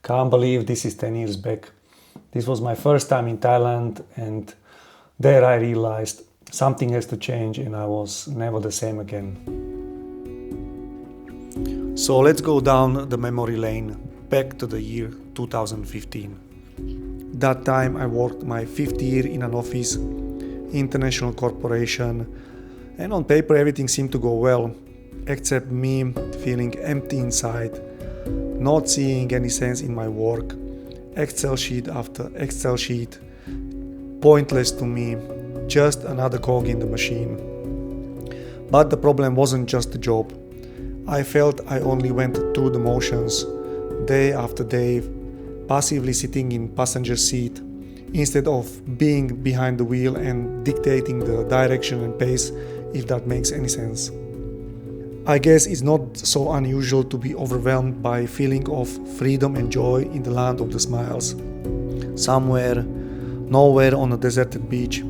Can't believe this is 10 years back. This was my first time in Thailand, and there I realized something has to change and I was never the same again. So let's go down the memory lane back to the year 2015. That time I worked my 5th year in an office, international corporation, and on paper everything seemed to go well, except me feeling empty inside, not seeing any sense in my work, Excel sheet after Excel sheet, pointless to me, just another cog in the machine. But the problem wasn't just the job. I felt I only went through the motions, day after day, passively sitting in passenger seat, instead of being behind the wheel and dictating the direction and pace, if that makes any sense. I guess it's not so unusual to be overwhelmed by a feeling of freedom and joy in the land of the smiles. Somewhere, nowhere on a deserted beach.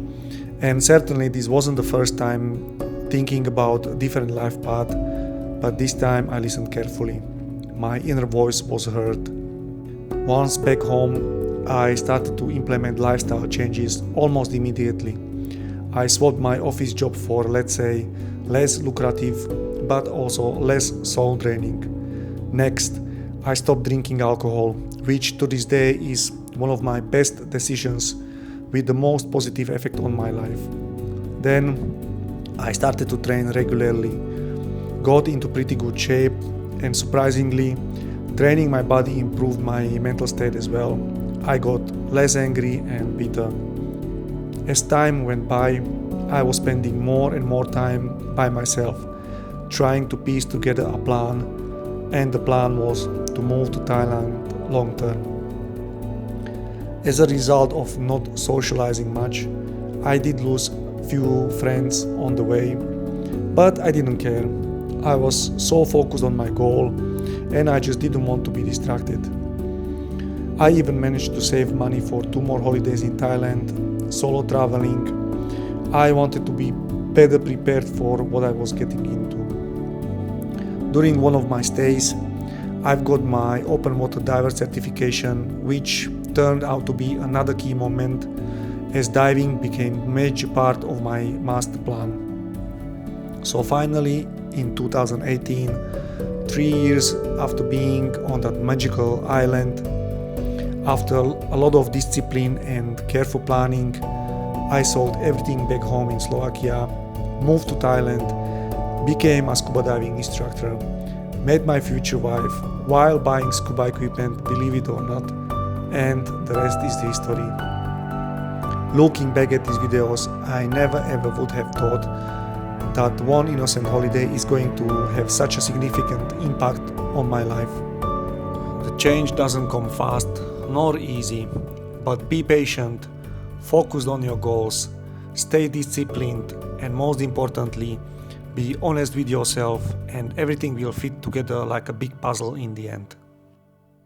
And certainly this wasn't the first time thinking about a different life path, but this time I listened carefully. My inner voice was heard. Once back home, I started to implement lifestyle changes almost immediately. I swapped my office job for, let's say, less lucrative but also less soul draining. Next, I stopped drinking alcohol, which to this day is one of my best decisions with the most positive effect on my life. Then I started to train regularly, got into pretty good shape, and surprisingly, training my body improved my mental state as well. I got less angry and bitter. As time went by, I was spending more and more time by myself, trying to piece together a plan, and the plan was to move to Thailand long term. As a result of not socializing much, I did lose few friends on the way, but I didn't care. I was so focused on my goal and I just didn't want to be distracted. I even managed to save money for 2 more holidays in Thailand, solo traveling. I wanted to be better prepared for what I was getting into. During one of my stays, I've got my open water diver certification, which turned out to be another key moment as diving became a major part of my master plan. So finally, in 2018, 3 years after being on that magical island, after a lot of discipline and careful planning, I sold everything back home in Slovakia, moved to Thailand, became a scuba diving instructor, met my future wife while buying scuba equipment, believe it or not, and the rest is history. Looking back at these videos, I never ever would have thought that one innocent holiday is going to have such a significant impact on my life. The change doesn't come fast nor easy, but be patient, focus on your goals, stay disciplined, and most importantly, be honest with yourself, and everything will fit together like a big puzzle in the end.